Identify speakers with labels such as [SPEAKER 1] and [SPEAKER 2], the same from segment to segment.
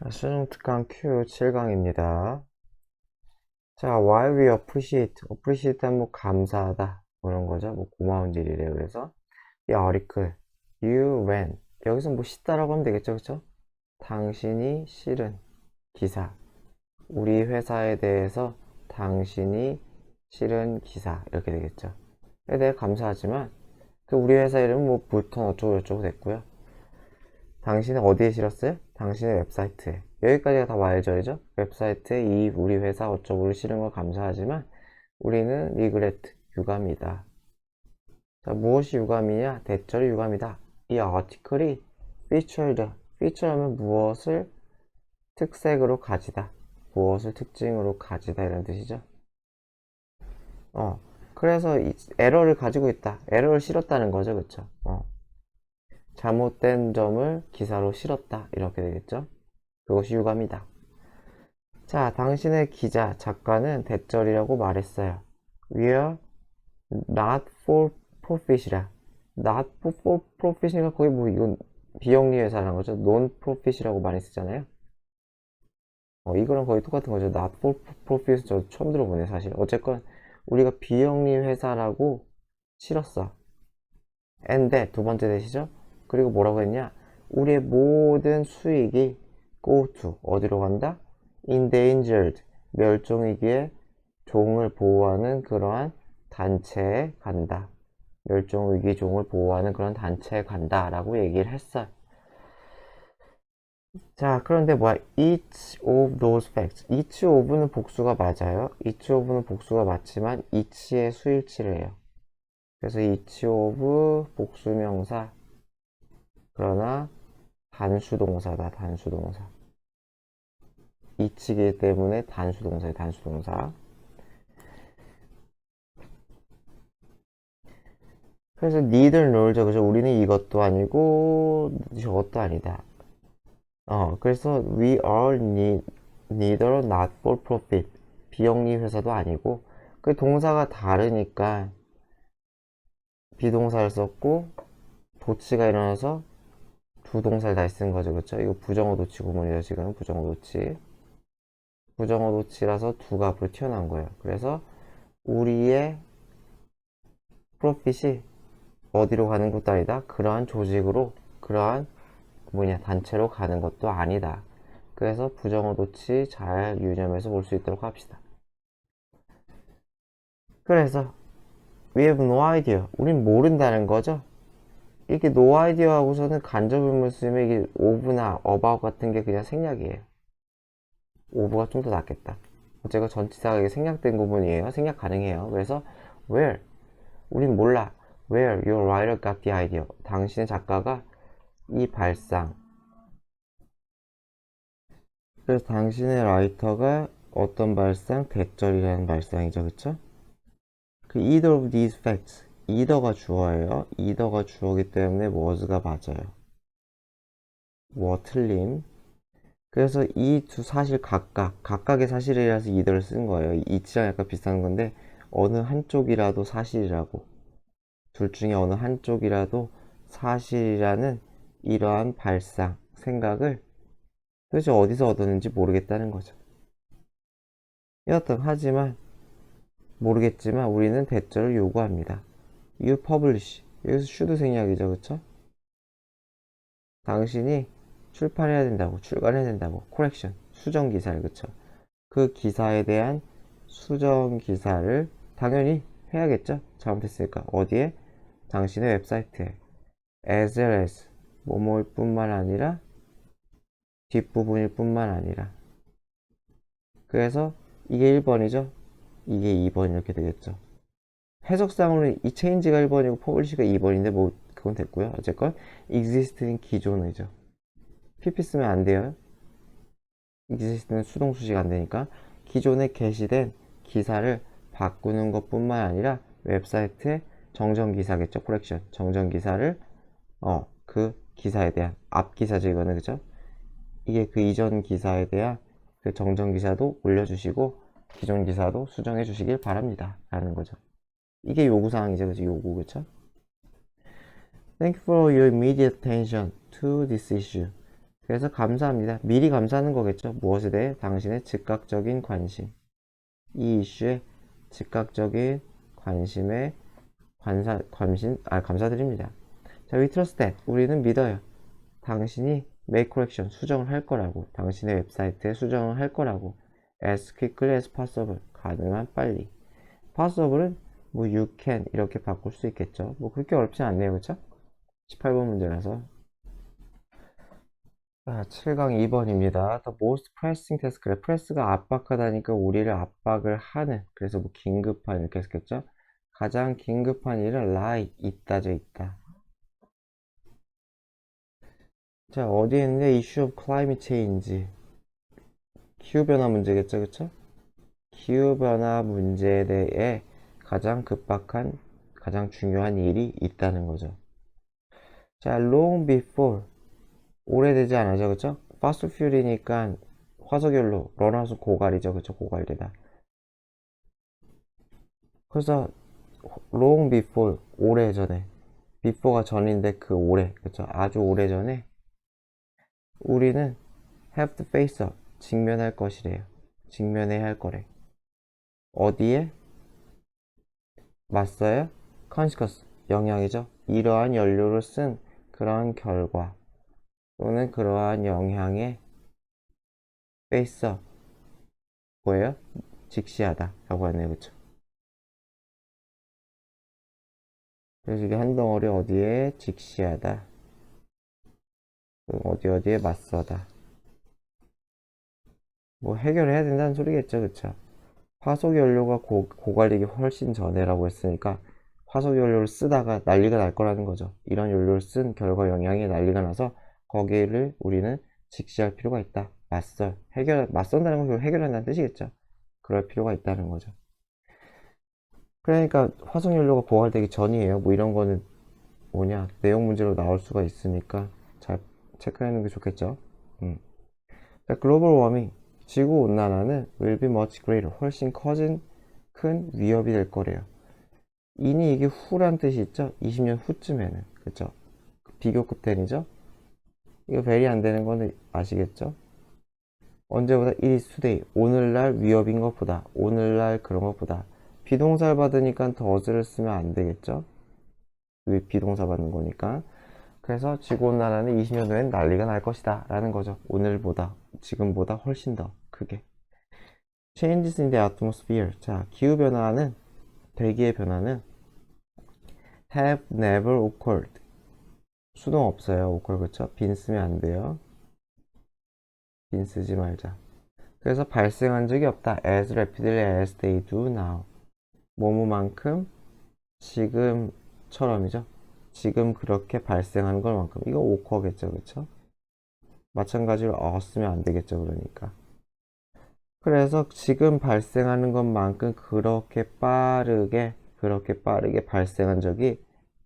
[SPEAKER 1] 수능 특강 Q 7강입니다. 자, why we appreciate 하면 뭐 감사하다 그런 거죠. 뭐 고마운 일이래. 그래서 이 article, you when 여기서 뭐 씻다라고 하면 되겠죠, 그쵸? 당신이 실은 기사, 우리 회사에 대해서 당신이 실은 기사 이렇게 되겠죠. 에 대해 감사하지만 그 우리 회사 이름은 뭐 부턴 어쩌고 저쩌고 됐고요. 당신은 어디에 실었어요? 당신의 웹사이트에. 여기까지가 다 말절이죠. 웹사이트에 이 우리 회사 어쩌고를 실은 거 감사하지만 우리는 regret, 유감이다. 자, 무엇이 유감이냐? 대절이 유감이다. 이 아티클이 feature하면 무엇을 특색으로 가지다. 무엇을 특징으로 가지다 이런 뜻이죠. 그래서 이 에러를 가지고 있다. 에러를 실었다는 거죠. 그쵸? 잘못된 점을 기사로 실었다. 이렇게 되겠죠. 그것이 유감이다. 자, 당신의 기자, 작가는 대절이라고 말했어요. We're not for profit이라. Not for profit이니까 거의 뭐 이건 비영리 회사라는 거죠. non profit이라고 많이 쓰잖아요. 이거랑 거의 똑같은 거죠. not for profit 저 처음 들어보네 사실. 어쨌건 우리가 비영리 회사라고 실었어. and that 두 번째 대시죠. 그리고 뭐라고 했냐? 우리의 모든 수익이 go to 어디로 간다? endangered 멸종위기에 종을 보호하는 그러한 단체에 간다. 멸종위기 종을 보호하는 그런 단체에 간다 라고 얘기를 했어요. 자, 그런데 뭐야? each of those facts each of는 복수가 맞아요. each of는 복수가 맞지만 each의 수일치를 해요. 그래서 each of 복수명사 그러나 단수동사다. 단수동사 each이기 때문에 단수동사예요. 단수동사. 그래서 neither nor죠. 그죠? 우리는 이것도 아니고 저것도 아니다. 그래서 we are neither not for profit. 비영리 회사도 아니고 그 동사가 다르니까 비동사를 썼고 도치가 일어나서 두 동사를 다시 쓴 거죠. 그쵸? 이거 부정어 도치 구문이죠. 지금 부정어 도치. 부정어 도치라서 두가 앞으로 튀어나온 거예요. 그래서 우리의 프로핏이 어디로 가는 것도 아니다. 그러한 조직으로 그러한 단체로 가는 것도 아니다. 그래서 부정어 도치 잘 유념해서 볼 수 있도록 합시다. 그래서 we have no idea. 우린 모른다는 거죠. 이렇게 no idea 하고서는 간접의문을 쓰면 이게 of나 about 같은 게 그냥 생략이에요. of가 좀 더 낫겠다. 어쨌건 전치사가 이게 생략된 구문이에요. 생략 가능해요. 그래서 where 우린 몰라. Where your writer got the idea. 당신의 작가가 이 발상. 그래서 당신의 라이터가 어떤 발상? 대절이라는 발상이죠. 그쵸? 그 either of these facts. either가 주어예요. either가 주어기 때문에 was가 맞아요. 틀림. 그래서 이 두 사실 각각의 사실이라서 either를 쓴 거예요. 이치랑 약간 비슷한 건데 어느 한쪽이라도 사실이라고. 둘 중에 어느 한쪽이라도 사실이라는 이러한 발상, 생각을 도대체 어디서 얻었는지 모르겠다는 거죠. 여하튼 하지만 모르겠지만 우리는 대절을 요구합니다. You publish. 여기서 should 생략이죠. 그쵸? 당신이 출판해야 된다고, 출간해야 된다고. correction. 수정 기사를. 그쵸? 그 기사에 대한 수정 기사를 당연히 해야겠죠? 잘못했으니까. 어디에? 당신의 웹사이트에. as well as 뭐뭐일 뿐만 아니라 뒷부분일 뿐만 아니라 그래서 이게 1번이죠. 이게 2번 이렇게 되겠죠. 해석상으로는 이 change가 1번이고 publish가 2번인데 뭐 그건 됐고요. 어쨌건 exist는 기존이죠. pp 쓰면 안 돼요. exist는 수동수식 안 되니까 기존에 게시된 기사를 바꾸는 것 뿐만 아니라 웹사이트에 정정기사겠죠. correction. 정정기사를 그 기사에 대한 앞 기사죠. 이거는 그죠? 이게 그 이전 기사에 대한 그 정정 기사도 올려주시고 기존 기사도 수정해 주시길 바랍니다 라는 거죠. 이게 요구사항이죠. 그죠? 요구. 그쵸? Thank you for your immediate attention to this issue. 그래서 감사합니다. 미리 감사하는 거겠죠. 무엇에 대해? 당신의 즉각적인 관심. 이 이슈에 즉각적인 관심에 감사드립니다. 자, we trust that. 우리는 믿어요. 당신이 make correction, 수정을 할 거라고. 당신의 웹사이트에 수정을 할 거라고. as quickly as possible. 가능한 빨리. possible은 뭐 you can 이렇게 바꿀 수 있겠죠. 뭐 그렇게 어렵지 않네요. 그쵸? 18번 문제라서. 자, 7강 2번입니다. The most pressing task. 그래, press가 압박하다니까 우리를 압박을 하는. 그래서 뭐 긴급한 이렇게 했겠죠. 가장 긴급한 일은 lie, 있다죠, 있다. 자, 어디에 있는데 issue of climate change. 기후변화 문제겠죠, 그쵸? 기후변화 문제에 대해 가장 급박한, 가장 중요한 일이 있다는 거죠. 자, long before. 오래되지 않아죠, 그쵸? fossil fuel이니까 화석연료, 런아웃 고갈이죠, 그쵸? 고갈되다. 그래서 long before, 오래전에. before가 전인데 그 오래, 그쵸? 아주 오래전에 우리는 have to face up, 직면할 것이래요. 직면해야 할 거래. 어디에? 맞서요? consequence, 영향이죠. 이러한 연료를 쓴 그런 결과 또는 그러한 영향에 face up, 뭐예요? 직시하다 라고 하네요. 그쵸? 그래서 이게 한 덩어리 어디에 직시하다, 어디에 맞서다. 뭐 해결해야 된다는 소리겠죠. 그쵸? 화석연료가 고갈되기 훨씬 전에라고 했으니까 화석연료를 쓰다가 난리가 날 거라는 거죠. 이런 연료를 쓴 결과 영향이 난리가 나서 거기를 우리는 직시할 필요가 있다. 맞선다는 건 결국 해결한다는 뜻이겠죠. 그럴 필요가 있다는 거죠. 그러니까 화석연료가 고갈되기 전이에요. 뭐 이런 거는 뭐냐, 내용 문제로 나올 수가 있으니까 잘 체크하는 게 좋겠죠. 자, 글로벌 워밍, 지구 온난화는 will be much greater, 훨씬 커진 큰 위협이 될 거래요. 이니 이게 후란 뜻이 있죠? 20년 후쯤에는. 그쵸? 비교급 ten이죠? 이거 very 안 되는 거는 아시겠죠? 언제보다 it is today, 오늘날 위협인 것보다, 오늘날 그런 것보다. 비동사를 받으니까 does를 쓰면 안 되겠죠? 왜 비동사 받는 거니까. 그래서 지구온난화는 20년 후엔 난리가 날 것이다 라는 거죠. 오늘보다, 지금보다 훨씬 더 크게. Changes in the atmosphere. 자, 기후변화는, 대기의 변화는 have never occurred. 수동 없어요. occur, 그쵸? 빈 쓰면 안 돼요. 빈 쓰지 말자. 그래서 발생한 적이 없다. as rapidly as they do now. 뭐뭐만큼 지금처럼이죠. 지금 그렇게 발생하는 것만큼. 이거 occur겠죠, 그쵸? 마찬가지로 쓰면 안 되겠죠, 그러니까. 그래서 지금 발생하는 것만큼 그렇게 빠르게 발생한 적이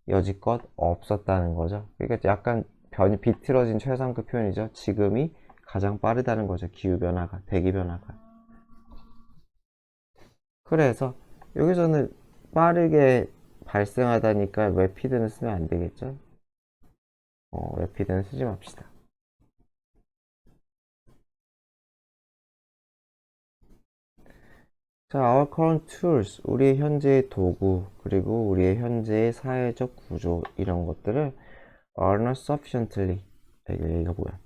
[SPEAKER 1] 여지껏 없었다는 거죠. 그러니까 약간 비틀어진 최상급 표현이죠. 지금이 가장 빠르다는 거죠. 기후변화가, 대기변화가. 그래서 여기서는 빠르게 발생하다니까 rapid는 쓰면 안 되겠죠. rapid는 쓰지 맙시다. 자, our current tools, 우리의 현재의 도구, 그리고 우리의 현재의 사회적 구조, 이런 것들을 are not sufficiently, 이거 뭐야?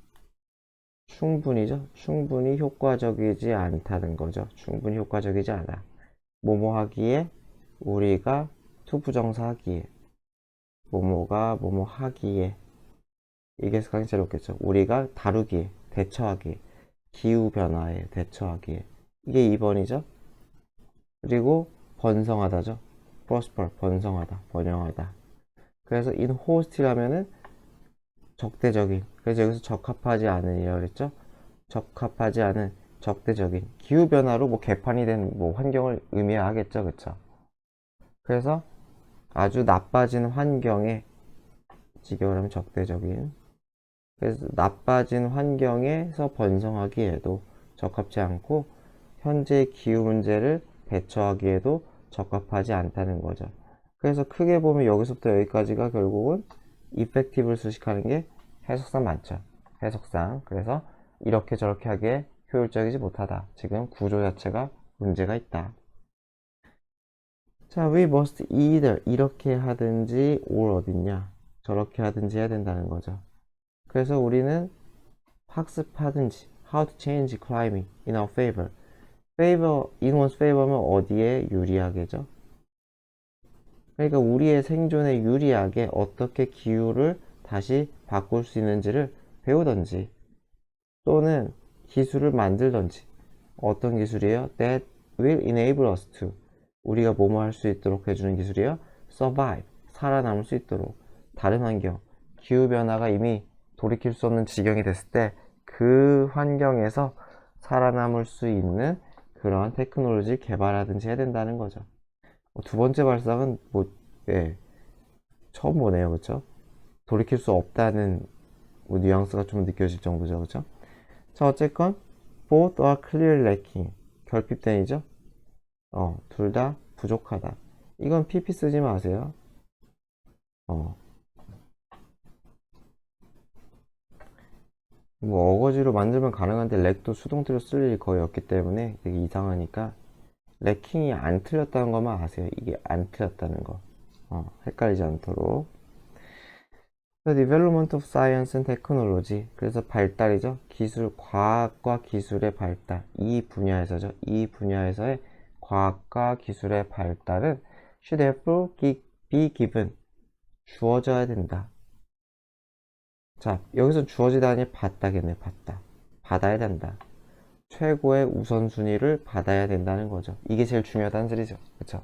[SPEAKER 1] 충분히 효과적이지 않다는 거죠. 충분히 효과적이지 않아. 뭐뭐 하기에, 우리가 to 부정사 하기에, 뭐뭐가 뭐뭐 하기에, 이게 가장 제일 좋겠죠. 우리가 다루기에, 대처하기에, 기후변화에 대처하기에. 이게 2번이죠. 그리고 번성하다죠. prosper, 번성하다, 번영하다. 그래서 in host라면은 적대적인. 그래서 여기서 적합하지 않은이라고 그랬죠. 적합하지 않은, 적대적인. 기후변화로 뭐 개판이 된 뭐 환경을 의미하겠죠. 그쵸? 그래서 아주 나빠진 환경에, 직역을 하면 적대적인. 그래서 나빠진 환경에서 번성하기에도 적합지 않고, 현재의 기후 문제를 대처하기에도 적합하지 않다는 거죠. 그래서 크게 보면 여기서부터 여기까지가 결국은 effective를 수식하는 게 해석상 맞죠. 해석상. 그래서 이렇게 저렇게 하기에 효율적이지 못하다. 지금 구조 자체가 문제가 있다. 자, we must either 이렇게 하든지 or 어딨냐? 저렇게 하든지 해야 된다는 거죠. 그래서 우리는 학습하든지 how to change climate in our favor. favor, in one's favor면 어디에 유리하게죠? 그러니까 우리의 생존에 유리하게 어떻게 기후를 다시 바꿀 수 있는지를 배우던지 또는 기술을 만들던지. 어떤 기술이에요? That will enable us to 우리가 뭐뭐 할 수 있도록 해주는 기술이에요? Survive 살아남을 수 있도록. 다른 환경, 기후변화가 이미 돌이킬 수 없는 지경이 됐을 때 그 환경에서 살아남을 수 있는 그러한 테크놀로지를 개발하든지 해야 된다는 거죠. 두 번째 발상은 예, 처음 보네요, 그렇죠? 돌이킬 수 없다는 뉘앙스가 좀 느껴질 정도죠, 그렇죠? 자, 어쨌건 both are clearly lacking 결핍된이죠. 둘 다 부족하다. 이건 PP 쓰지 마세요. 뭐 어거지로 만들면 가능한데 렉도 수동태로 쓸 일이 거의 없기 때문에 되게 이상하니까 렉킹이 안 틀렸다는 것만 아세요. 이게 안 틀렸다는 거. 헷갈리지 않도록. The development of science and technology. 그래서 발달이죠. 기술, 과학과 기술의 발달. 이 분야에서죠. 이 분야에서의 과학과 기술의 발달은 should therefore be given. 주어져야 된다. 자, 여기서 주어지다 아니 받다겠네. 받아야 된다. 최고의 우선순위를 받아야 된다는 거죠. 이게 제일 중요하다는 소리죠. 그쵸?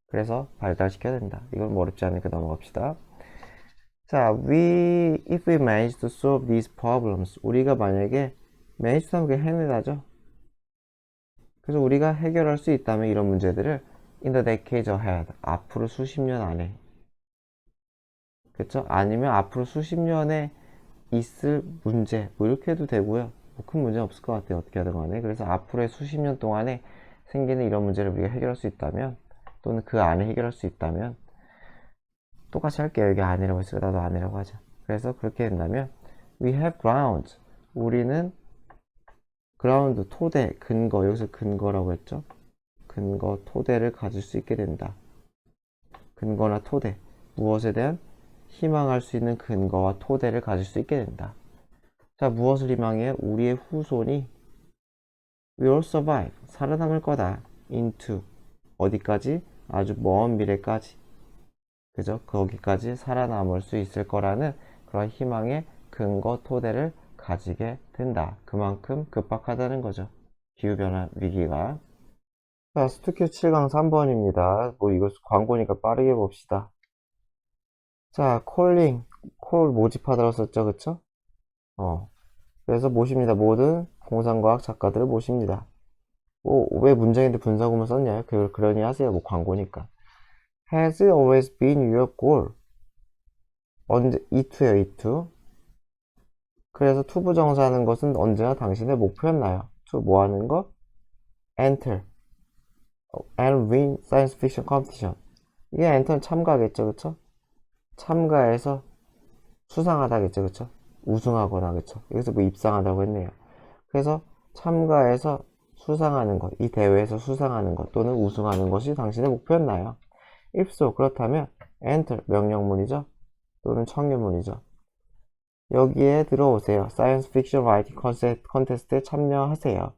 [SPEAKER 1] 그래서 발달시켜야 된다. 이건 뭐 어렵지 않으니까 넘어갑시다. 자, if we manage to solve these problems, 우리가 만약에 manage to 하면 해내다죠. 그래서 우리가 해결할 수 있다면 이런 문제들을 in the decades ahead, 앞으로 수십 년 안에, 그쵸? 아니면 앞으로 수십 년에 있을 문제, 뭐 이렇게 해도 되고요. 뭐 큰 문제는 없을 것 같아요. 어떻게 하든 간에. 그래서 앞으로의 수십 년 동안에 생기는 이런 문제를 우리가 해결할 수 있다면, 또는 그 안에 해결할 수 있다면, 똑같이 할게요. 여기 아니라고 했으니까 나도 아니라고 하자. 그래서 그렇게 된다면 we have grounds. 우리는 ground, 토대, 근거. 여기서 근거라고 했죠. 근거, 토대를 가질 수 있게 된다. 근거나 토대. 무엇에 대한 희망할 수 있는 근거와 토대를 가질 수 있게 된다. 자, 무엇을 희망해요? 우리의 후손이 will survive. 살아남을 거다. into. 어디까지? 아주 먼 미래까지. 그죠? 거기까지 살아남을 수 있을 거라는 그런 희망의 근거 토대를 가지게 된다. 그만큼 급박하다는 거죠. 기후변화 위기가. 자, 스투큐 7강 3번입니다. 뭐 이거 광고니까 빠르게 봅시다. 자, 콜 모집하다고 썼죠, 그쵸? 그래서 모십니다. 모든 공상과학 작가들을 모십니다. 왜 문장인데 분사구문 썼냐? 그러니 하세요. 뭐 광고니까. Has it always been your goal? 언제, 이투예요, 이투. 그래서 투부정사하는 것은 언제나 당신의 목표였나요? 투 뭐 하는 거? Enter and win science fiction competition. 이게 enter는 참가겠죠, 그쵸? 참가해서 수상하다겠죠, 그쵸? 우승하거나, 그쵸? 여기서 뭐 입상하다고 했네요. 그래서 참가해서 수상하는 것, 이 대회에서 수상하는 것 또는 우승하는 것이 당신의 목표였나요? if so, 그렇다면 enter 명령문이죠, 또는 청유문이죠. 여기에 들어오세요. Science Fiction Writing Contest에 참여하세요.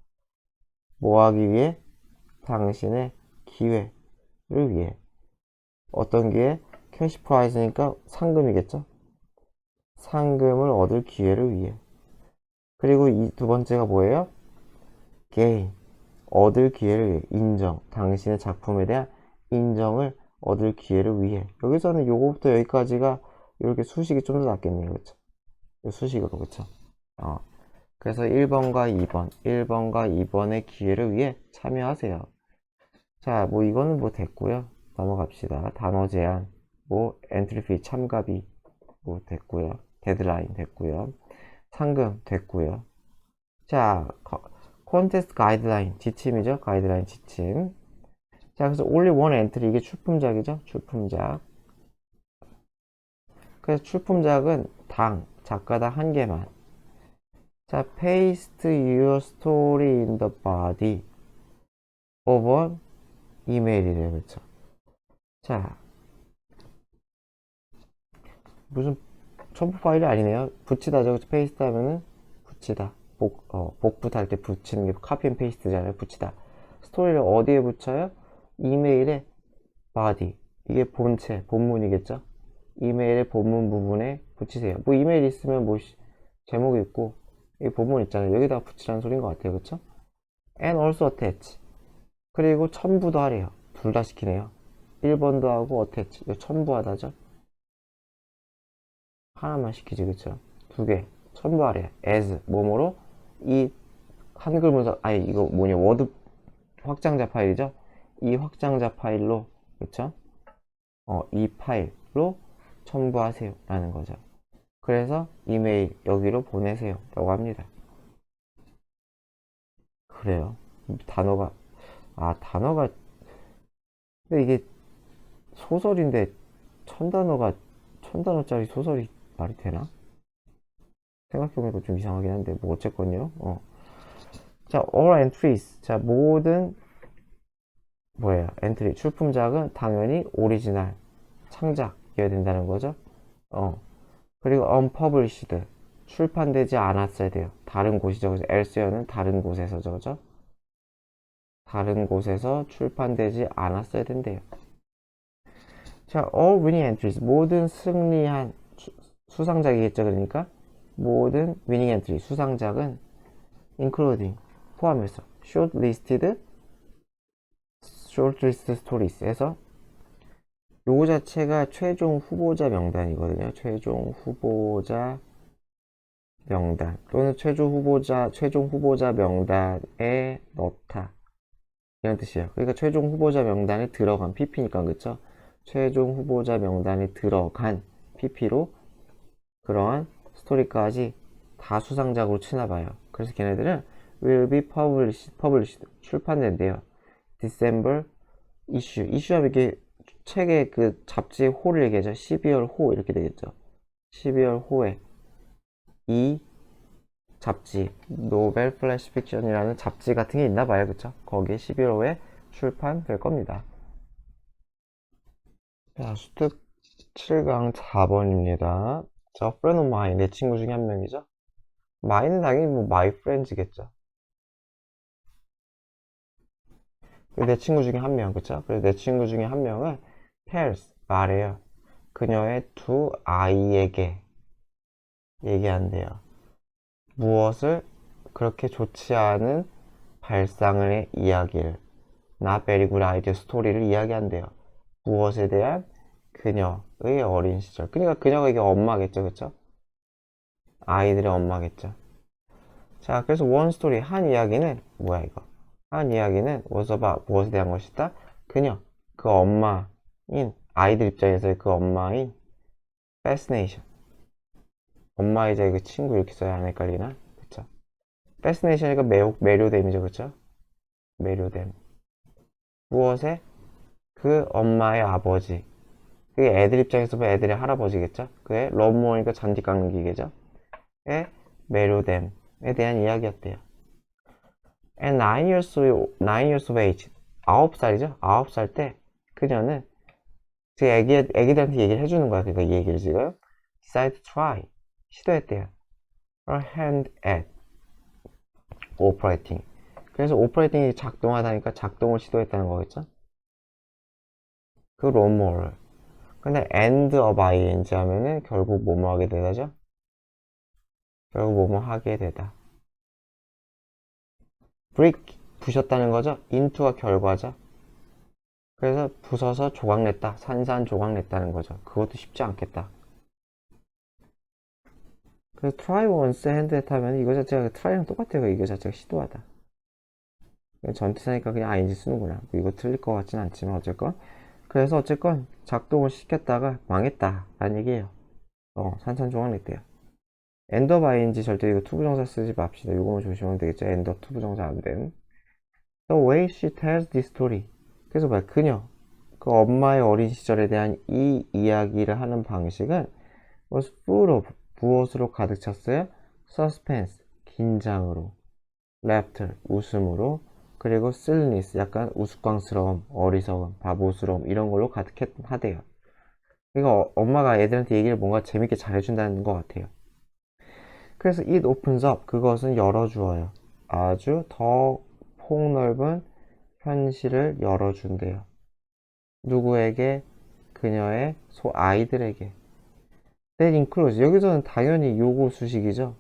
[SPEAKER 1] 뭐 하기 위해? 당신의 기회를 위해. 어떤 기회? 캐시 프라이즈니까 상금이겠죠? 상금을 얻을 기회를 위해. 그리고 이 두 번째가 뭐예요? gain. 얻을 기회를 위해. 인정. 당신의 작품에 대한 인정을 얻을 기회를 위해. 여기서는 요거부터 여기까지가 이렇게 수식이 좀 더 낫겠네요. 그쵸? 수식으로, 그쵸? 그래서 1번과 2번의 기회를 위해 참여하세요. 자, 뭐 이거는 뭐 됐고요. 넘어갑시다. 단어 제한, 뭐 엔트리 참가비 뭐 됐고요. 데드라인 됐고요. 상금 됐고요. 자, 콘테스트 가이드라인 지침이죠. 가이드라인 지침. 자, 그래서 only one entry 이게 출품작이죠. 출품작. 그래서 출품작은 작가당 한 개만. 자, paste your story in the body of an email이래요. 그쵸? 자, 무슨 첨부 파일이 아니네요. 붙이다죠. 그쵸? 페이스트 하면은 붙이다. 복붙할 때 붙이는 게 카피 앤 페이스트잖아요. 붙이다. 스토리를 어디에 붙여요? 이메일에 body. 이게 본체, 본문이겠죠? 이메일의 본문 부분에 붙이세요. 뭐 이메일 있으면 뭐 제목이 있고 이 본문 있잖아요. 여기다가 붙이라는 소리인 것 같아요. 그쵸? and also attach. 그리고 첨부도 하래요. 둘 다 시키네요. 1번도 하고 attach. 이거 첨부하다죠? 하나만 시키지, 그쵸? 두 개. 첨부하래요. as, 뭐뭐로 이 한글 문서, 아니, 이거 뭐냐, 워드 확장자 파일이죠? 이 확장자 파일로, 그쵸? 이 파일로 첨부하세요. 라는 거죠. 그래서 이메일 여기로 보내세요. 라고 합니다. 그래요. 단어가, 단어가, 근데 이게 소설인데 천단어짜리 소설이 말이 되나? 생각해보니까 좀 이상하긴 한데, 뭐, 어쨌건요. 자, all entries. 자, 모든, 뭐예요? 엔트리. 출품작은 당연히 오리지널. 창작이어야 된다는 거죠. 그리고 unpublished. 출판되지 않았어야 돼요. 다른 곳이죠. 그래서 else여는 다른 곳에서죠. 그죠? 다른 곳에서 출판되지 않았어야 된대요. 자, all winning entries. 모든 승리한 수상작이겠죠. 그러니까 모든 winning entry. 수상작은 including. 포함해서 shortlisted stories에서 요거 자체가 최종 후보자 명단이거든요. 최종 후보자 명단 또는 최종 후보자 명단에 넣다 이런 뜻이에요. 그러니까 최종 후보자 명단에 들어간 PP니까 그쵸? 최종 후보자 명단에 들어간 PP로 그러한 스토리까지 다 수상작으로 치나봐요. 그래서 걔네들은 will be published 출판된대요. December 이슈하면 이게 책의 그 잡지의 호를 얘기하죠. 12월 호 이렇게 되겠죠. 12월 호에 이 잡지 노벨 플래시 픽션이라는 잡지 같은 게 있나 봐요. 그쵸? 거기에 11월 호에 출판될 겁니다. 자, 수특 7강 4번입니다. 자, friend of mine 내 친구 중에 한 명이죠. my는 당연히 뭐 my friends겠죠. 내 친구 중에 한 명, 그쵸? 그래서 내 친구 중에 한 명은 tells 말해요. 그녀의 두 아이에게 얘기한대요. 무엇을 그렇게 좋지 않은 발상의 이야기를 not very good idea 스토리를 이야기한대요. 무엇에 대한 그녀의 어린 시절. 그러니까 그녀가 이게 엄마겠죠, 그쵸? 아이들의 엄마겠죠. 자, 그래서 one story 한 이야기는 뭐야 이거? 한 이야기는 was about 무엇에 대한 것이다? 그녀, 그 엄마인 아이들 입장에서의 그 엄마인 fascination. 엄마이자 그 친구 이렇게 써야 안 헷갈리나? 그쵸? fascination이니까 매료됨이죠, 그쵸? 매료됨. 무엇에? 그 엄마의 아버지. 그게 애들 입장에서 보면 애들의 할아버지겠죠? 그의 럼모니까 잔디 깎는 기계죠? 의 매료됨에 대한 이야기였대요. And 9 years of age. 9살이죠? 9살 때 그녀는 그 애기들한테 얘기를 해주는 거야. 그러니까 이 얘기를 지금 decide to try. 시도했대요. her hand at operating. 그래서 오퍼레이팅이 작동하다니까 작동을 시도했다는 거겠죠? 그 롬모를. 근데 end of ing 하면은 결국 뭐뭐 하게 되다죠? 결국 뭐뭐 하게 되다. break 부셨다는 거죠? into가 결과죠? 그래서 부서서 조각냈다. 산산조각 냈다는 거죠. 그것도 쉽지 않겠다. 그래서 try once hand at 하면 이거 자체가 try랑 똑같아요. 이거 자체가 시도하다. 전치사니까 그냥 ing 쓰는구나. 뭐 이거 틀릴 것 같진 않지만 어쨌건 그래서 어쨌건 작동을 시켰다가 망했다 라는 얘기예요. 산산조각 냈대요. end of ing 절대 이거 투부정사 쓰지 맙시다. 이거만 조심하면 되겠죠. end of 투부정사 안 됨. The way she tells this story. 그래서 뭐야? 그녀 그 엄마의 어린 시절에 대한 이 이야기를 하는 방식은 was full of 무엇으로 가득 찼어요? suspense 긴장으로, laughter, 웃음으로, 그리고 silliness, 약간 우스꽝스러움, 어리석음, 바보스러움 이런 걸로 가득하대요. 그러니까 엄마가 애들한테 얘기를 뭔가 재밌게 잘해준다는 것 같아요. 그래서 it opens up, 그것은 열어주어요. 아주 더 폭넓은 현실을 열어준대요. 누구에게? 그녀의 아이들에게. That includes, 여기서는 당연히 요구 수식이죠.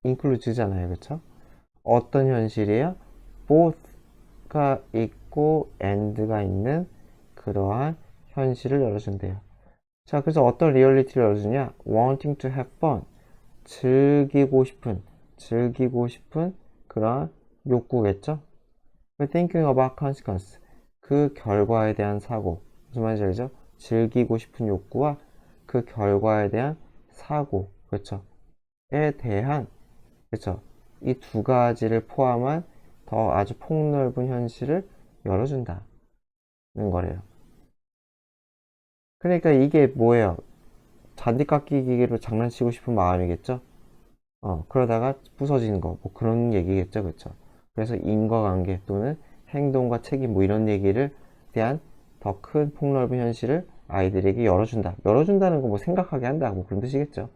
[SPEAKER 1] includes잖아요, 그쵸? 어떤 현실이에요? both가 있고 and가 있는 그러한 현실을 열어준대요. 자, 그래서 어떤 리얼리티를 열어주냐? wanting to have fun, 즐기고 싶은 그러한 욕구겠죠? thinking about consequence, 그 결과에 대한 사고. 무슨 말인지 알죠? 즐기고 싶은 욕구와 그 결과에 대한 사고, 그렇죠? 에 대한, 그렇죠? 이 두 가지를 포함한 더 아주 폭넓은 현실을 열어준다는 거래요. 그러니까 이게 뭐예요? 잔디깎기 기계로 장난치고 싶은 마음이겠죠? 그러다가 부서지는 거, 뭐 그런 얘기겠죠, 그렇죠? 그래서 인과관계 또는 행동과 책임 뭐 이런 얘기를 대한 더 큰 폭넓은 현실을 아이들에게 열어준다. 열어준다는 거 뭐 생각하게 한다, 뭐 그런 뜻이겠죠.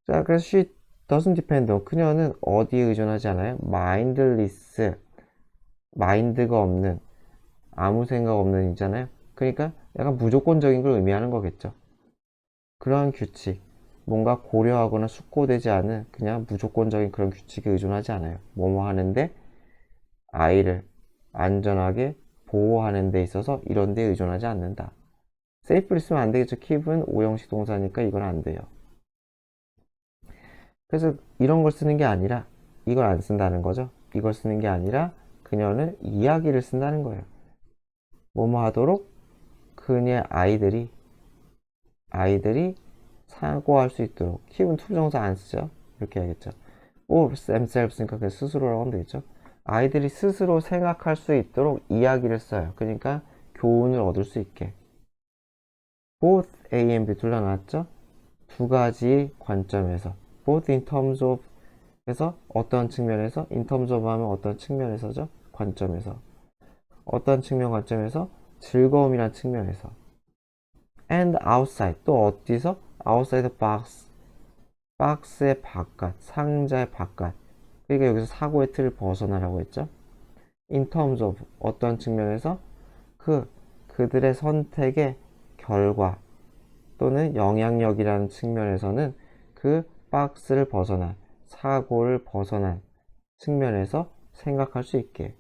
[SPEAKER 1] 자, 그래서 she doesn't depend on, 그녀는 어디에 의존하지 않아요? mindless, 마인드가 없는, 아무 생각 없는 이잖아요. 그러니까 약간 무조건적인 걸 의미하는 거겠죠. 그러한 규칙, 뭔가 고려하거나 숙고되지 않은 그냥 무조건적인 그런 규칙에 의존하지 않아요. 뭐뭐 하는데 아이를 안전하게 보호하는 데 있어서 이런 데 의존하지 않는다. safe를 쓰면 안 되겠죠. keep은 오형식 동사니까 이건 안 돼요. 그래서 이런 걸 쓰는 게 아니라 이걸 안 쓴다는 거죠. 이걸 쓰는 게 아니라 그녀는 이야기를 쓴다는 거예요. 뭐뭐 하도록 그녀의 아이들이 사고할 수 있도록. keep은 투부정사 안 쓰죠. 이렇게 해야겠죠. or themselves니까 그냥 스스로라고 하면 되겠죠. 아이들이 스스로 생각할 수 있도록 이야기를 써요. 그러니까 교훈을 얻을 수 있게. both A and B 둘 다 나왔죠? 두 가지 관점에서. both in terms of, 그래서 어떤 측면에서, in terms of 하면 어떤 측면에서죠? 관점에서. 어떤 측면 관점에서? 즐거움이란 측면에서. and outside, 또 어디서? outside the box, 박스의 바깥, 상자의 바깥. 그러니까 여기서 사고의 틀을 벗어나라고 했죠. in terms of, 어떤 측면에서? 그들의 선택의 결과 또는 영향력이라는 측면에서는 그 박스를 벗어난, 사고를 벗어난 측면에서 생각할 수 있게.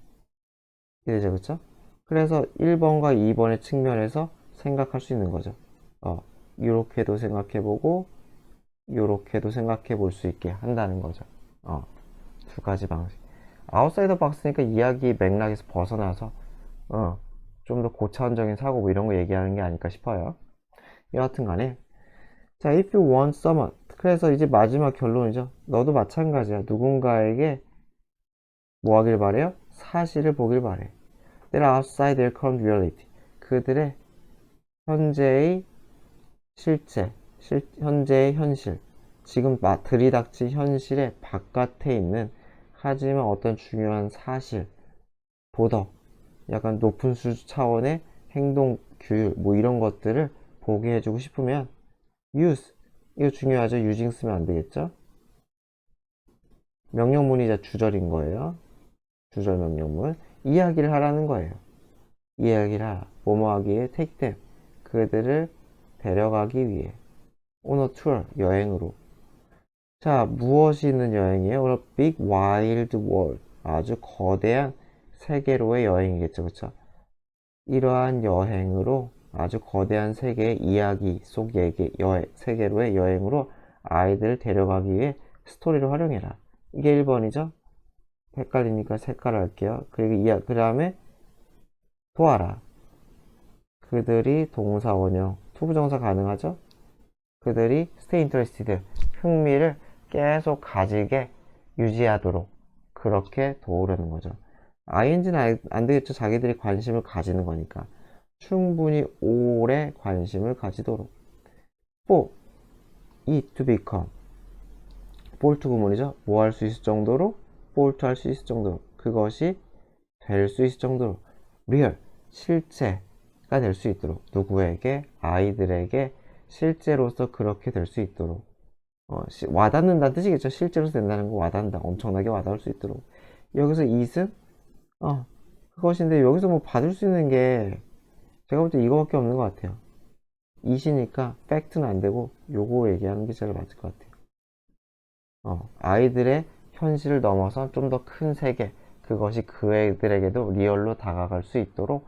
[SPEAKER 1] 이해되죠, 그쵸? 그래서 1번과 2번의 측면에서 생각할 수 있는 거죠. 이렇게도 생각해보고 요렇게도 생각해 볼 수 있게 한다는 거죠. 두 가지 방식. 아웃사이더 박스니까 이야기 맥락에서 벗어나서 좀 더 고차원적인 사고 뭐 이런 거 얘기하는 게 아닐까 싶어요. 여하튼 간에 자, if you want someone, 그래서 이제 마지막 결론이죠. 너도 마찬가지야. 누군가에게 뭐 하길 바래요? 사실을 보길 바래. They're outside their current reality. 그들의 현재의 실제, 현재의 현실, 지금 들이닥친 현실의 바깥에 있는 하지만 어떤 중요한 사실, 도덕, 약간 높은 수준 차원의 행동 규율 뭐 이런 것들을 보게 해주고 싶으면 use, 이거 중요하죠. using 쓰면 안 되겠죠. 명령문이자 주절인 거예요. 주절 명령문. 이야기를 하라는 거예요. 이야기를 하라. 뭐뭐 하기에 take them, 그들을 데려가기 위해. on a tour, 여행으로. 자, 무엇이 있는 여행이에요? on a big wild world, 아주 거대한 세계로의 여행이겠죠. 그쵸? 이러한 여행으로, 아주 거대한 세계의 이야기 속 세계로의 여행으로 아이들을 데려가기 위해 스토리를 활용해라. 이게 1번이죠? 헷갈리니까 색깔을 할게요. 그리고 그 다음에 도와라. 그들이 동사 원형, 투부정사 가능하죠? 그들이 stay interested, 흥미를 계속 가지게 유지하도록 그렇게 도우려는 거죠. ing는 안 되겠죠. 자기들이 관심을 가지는 거니까. 충분히 오래 관심을 가지도록. 4. it to become, 볼트 구문이죠. 뭐 할 수 있을 정도로, 볼트 할 수 있을 정도로, 그것이 될 수 있을 정도로, real, 실체가 될 수 있도록, 누구에게, 아이들에게 실제로서 그렇게 될 수 있도록, 와닿는다는 뜻이겠죠. 실제로서 된다는 거 와닿는다. 엄청나게 와닿을 수 있도록. 여기서 it은 그것인데 여기서 뭐 받을 수 있는 게 제가 볼 때 이거밖에 없는 것 같아요. it이니까 팩트는 안 되고 요거 얘기하는 게 제일 맞을 것 같아요. 아이들의 현실을 넘어서 좀 더 큰 세계, 그것이 그 애들에게도 리얼로 다가갈 수 있도록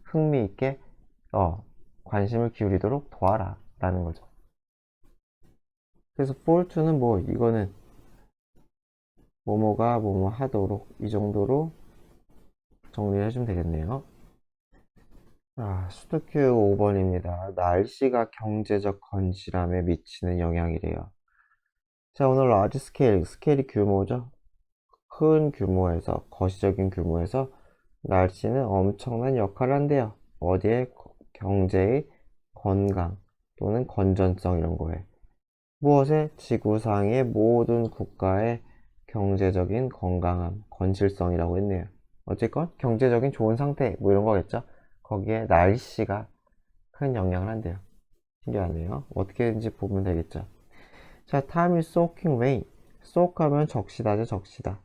[SPEAKER 1] 흥미있게 관심을 기울이도록 도와라 라는 거죠. 그래서 볼트는 뭐 이거는 뭐뭐가 뭐뭐 하도록 이 정도로 정리를 해주면 되겠네요. 수도큐 5번입니다. 날씨가 경제적 건실함에 미치는 영향이래요. 자, 오늘 라지 스케일이 규모죠. 큰 규모에서, 거시적인 규모에서 날씨는 엄청난 역할을 한대요. 어디에? 경제의 건강 또는 건전성 이런 거에. 무엇에? 지구상의 모든 국가의 경제적인 건강함, 건실성이라고 했네요. 어쨌건 경제적인 좋은 상태 뭐 이런 거겠죠. 거기에 날씨가 큰 영향을 한대요. 신기하네요. 어떻게든지 보면 되겠죠. 자, time is soaking rain. soak 하면 적시다죠, 적시다.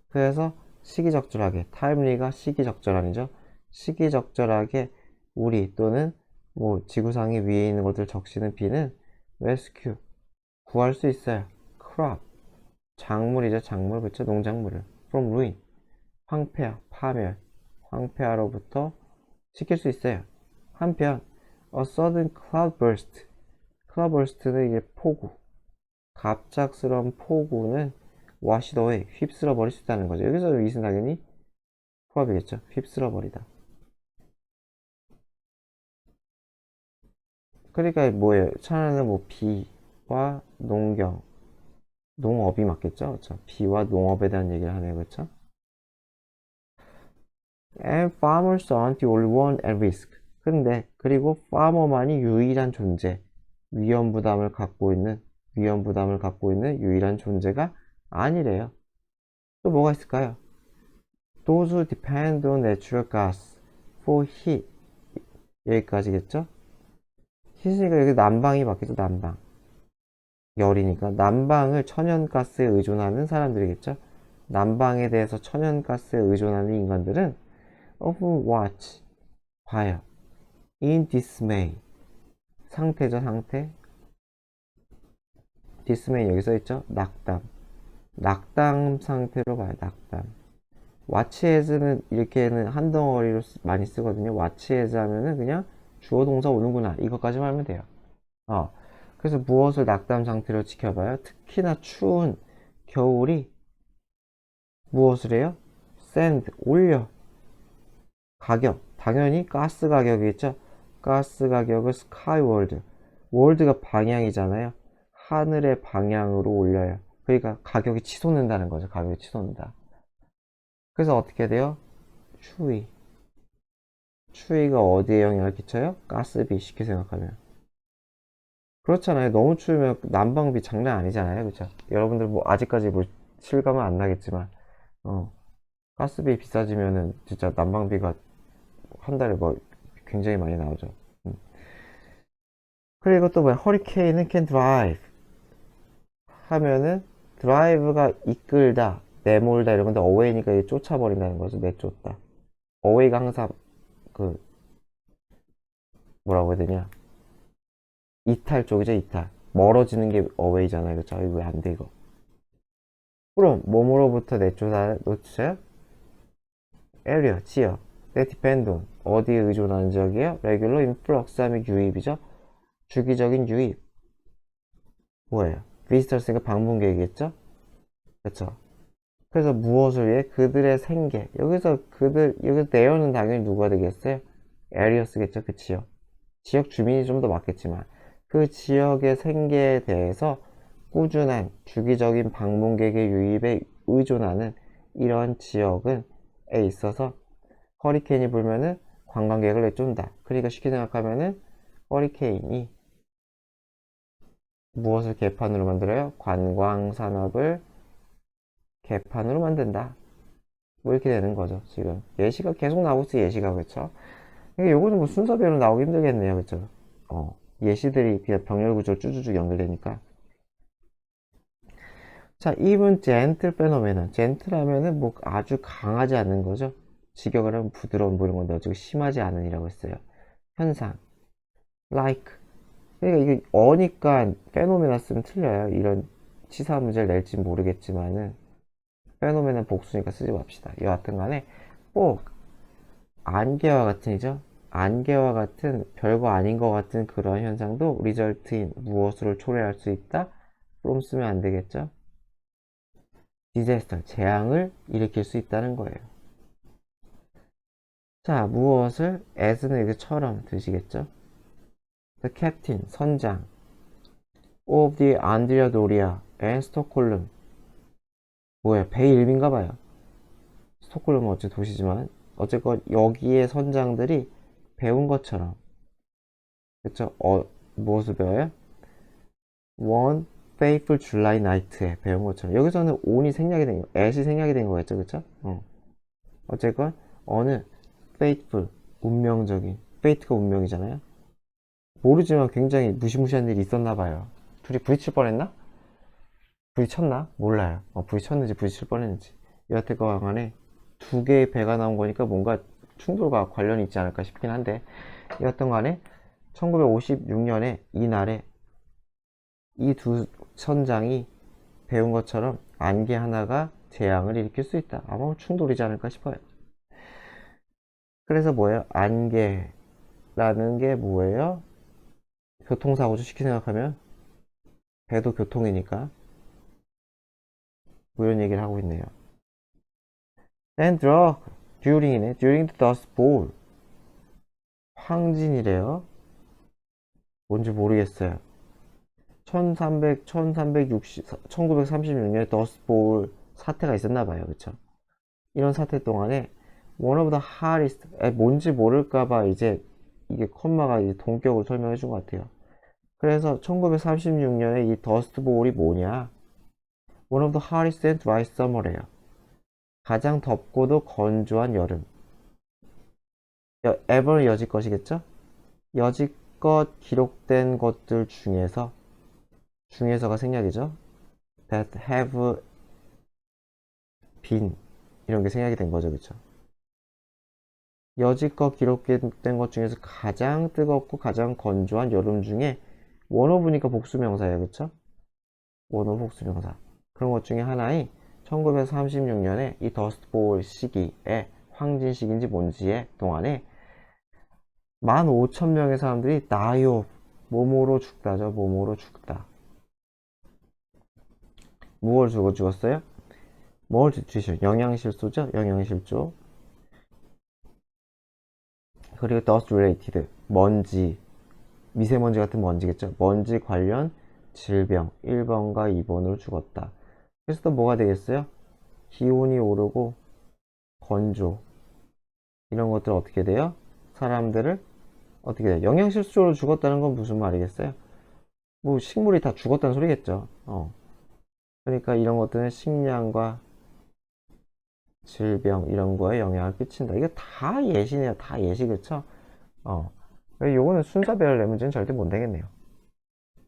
[SPEAKER 1] 그래서 시기적절하게, timely가 시기적절한이죠. 시기적절하게 우리 또는 뭐 지구상의 위에 있는 것들 적시는 비는 rescue, 구할 수 있어요. crop, 작물이죠, 작물, 그쵸? 농작물을. from ruin, 황폐화, 파멸, 황폐화로부터 지킬 수 있어요. 한편 a sudden cloudburst는 이게 폭우, 갑작스러운 폭우는 washed away, 휩쓸어 버릴 수 있다는 거죠. 여기서 이것은 당연히 포함이겠죠. 휩쓸어 버리다. 그러니까 뭐예요? 차라는 뭐 비와 농경, 농업이 맞겠죠? 그렇죠? 비와 농업에 대한 얘기를 하네요. 그렇죠? And farmers aren't the only one at risk. 근데 그리고 파머만이 유일한 존재, 위험 부담을 갖고 있는 유일한 존재가 아니래요. 또 뭐가 있을까요? Those who depend on natural gas for heat. 여기까지겠죠? 히스니까 여기 난방이 맞겠죠? 난방. 열이니까 난방을 천연가스에 의존하는 사람들이겠죠? 난방에 대해서 천연가스에 의존하는 인간들은 often watch, 봐요. in dismay, 상태죠, 상태. dismay 여기 써있죠? 낙담 상태로 봐요, 낙담. watch as는 이렇게는 한 덩어리로 많이 쓰거든요. watch as 하면은 그냥 주어 동사 오는구나, 이것까지만 하면 돼요. 그래서 무엇을 낙담 상태로 지켜봐요? 특히나 추운 겨울이 무엇을 해요? send, 올려. 가격, 당연히 가스 가격이겠죠? 가스 가격을 skyward, 월드가 방향이잖아요. 하늘의 방향으로 올려요. 그러니까 가격이 치솟는다는 거죠. 가격이 치솟는다. 그래서 어떻게 돼요? 추위가 어디에 영향을 끼쳐요? 가스비 쉽게 생각하면. 그렇잖아요. 너무 추우면 난방비 장난 아니잖아요. 그쵸? 여러분들 뭐 아직까지 뭐 실감은 안 나겠지만 가스비 비싸지면은 진짜 난방비가 한 달에 뭐 굉장히 많이 나오죠. 그리고 또 뭐야? 허리케인은 can drive 하면은 drive가 이끌다, 내몰다 이런 건데 away니까 이게 쫓아버린다는 거죠. 내쫓다. away가 항상 그 뭐라고 해야 되냐? 이탈 쪽이죠, 이탈. 멀어지는 게 away잖아요. 그쵸? 이거 왜 안 돼, 이거. 그럼 몸으로부터 놓쳐요? area, 지역. that depend on, 어디에 의존하는 지역이에요? regular influx 하면 유입이죠. 주기적인 유입. 뭐예요? visitors니까 방문객이겠죠? 그쵸? 그래서 무엇을 위해? 그들의 생계. 여기서 there는 당연히 누가 되겠어요? areas겠죠? 그 지역. 지역 주민이 좀 더 맞겠지만, 그 지역의 생계에 대해서 꾸준한 주기적인 방문객의 유입에 의존하는 이런 지역은 에 있어서 허리케인이 불면은 관광객을 내쫓는다. 그러니까 쉽게 생각하면은 허리케인이 무엇을 개판으로 만들어요? 관광산업을 개판으로 만든다. 뭐 이렇게 되는 거죠. 지금 예시가 계속 나오고 있어. 예시가. 그쵸? 그러니까 요거는 뭐 순서대로 나오기 힘들겠네요. 그쵸? 예시들이 그냥 병렬 구조 쭈쭈쭈 연결되니까. 자, even gentle phenomenon. gentle하면은 뭐 아주 강하지 않은 거죠. 직역을 하면 부드러운 뭐 이런 건데 어차피 심하지 않은이라고 했어요. 현상. like. 그러니까 이게 어니까 페노메나 쓰면 틀려요. 이런 치사 문제를 낼지 모르겠지만은 페노메나 복수니까 쓰지 맙시다. 여하튼 간에 꼭 안개와 같은이죠. 안개와 같은 별거 아닌 것 같은 그런 현상도 리절트인 무엇으로 초래할 수 있다? from 쓰면 안 되겠죠. 디제스터 재앙을 일으킬 수 있다는 거예요. 자, 무엇을 as는 이처럼 드시겠죠. The captain 선장 of the Andrea Doria and Stockholm 뭐야 배 이름인가 봐요. 스톡홀름은 어째 도시지만 어쨌건 여기에 선장들이 배운 것처럼 그쵸? 무엇을 배워요? One Faithful July Night에 배운 것처럼 여기서는 on이 생략이 된 거, at이 생략이 된 거겠죠, 그쵸? 어쨌건 어느 faithful 운명적인 fate가 운명이잖아요. 모르지만 굉장히 무시무시한 일이 있었나 봐요. 둘이 부딪힐 뻔했나? 부딪혔나? 몰라요. 부딪혔는지 부딪힐 뻔했는지. 여하튼간 간에 두 개의 배가 나온 거니까 뭔가 충돌과 관련이 있지 않을까 싶긴 한데 여하튼 간에 1956년에 이날에 이 두 선장이 배운 것처럼 안개 하나가 재앙을 일으킬 수 있다. 아마 충돌이지 않을까 싶어요. 그래서 뭐예요? 안개라는 게 뭐예요? 교통사고죠. 쉽게 생각하면 배도 교통이니까 뭐 이런 얘기를 하고 있네요. And drug during이네. During the Dust Bowl 황진이래요. 뭔지 모르겠어요. 1936년에 더스트볼 사태가 있었나봐요. 그쵸? 이런 사태 동안에 one of the hardest, 뭔지 모를까봐 이제 이게 컴마가 이제 동격으로 설명해 준 것 같아요. 그래서 1936년에 이 더스트볼이 뭐냐? one of the hardest and dry summer래요. 가장 덥고도 건조한 여름. ever 여지껏이겠죠? 여지껏 기록된 것들 중에서가 생략이죠. that have been 이런 게 생략이 된 거죠. 그쵸? 여지껏 기록된 것 중에서 가장 뜨겁고 가장 건조한 여름 중에 원어브니까 복수명사예요. 그쵸? 원어브 복수명사. 그런 것 중에 하나인 1936년에 이 더스트볼 시기에 황진 시기인지 뭔지의 동안에 15,000명의 사람들이 나요 몸으로 죽다죠. 몸으로 죽다. 무엇을 죽었어요? malnutrition 영양실조죠. 영양실조. 그리고 dust related 먼지 미세먼지 같은 먼지겠죠. 먼지 관련 질병 1번과 2번으로 죽었다. 그래서 또 뭐가 되겠어요? 기온이 오르고 건조 이런 것들 어떻게 돼요? 사람들을 어떻게 돼요? 영양실조로 죽었다는 건 무슨 말이겠어요? 뭐 식물이 다 죽었다는 소리겠죠. 그러니까 이런 것들은 식량과 질병 이런 거에 영향을 끼친다. 이거 다 예시네요. 다 예시. 그쵸? 요거는 순서별로 내 문제는 절대 못 내겠네요.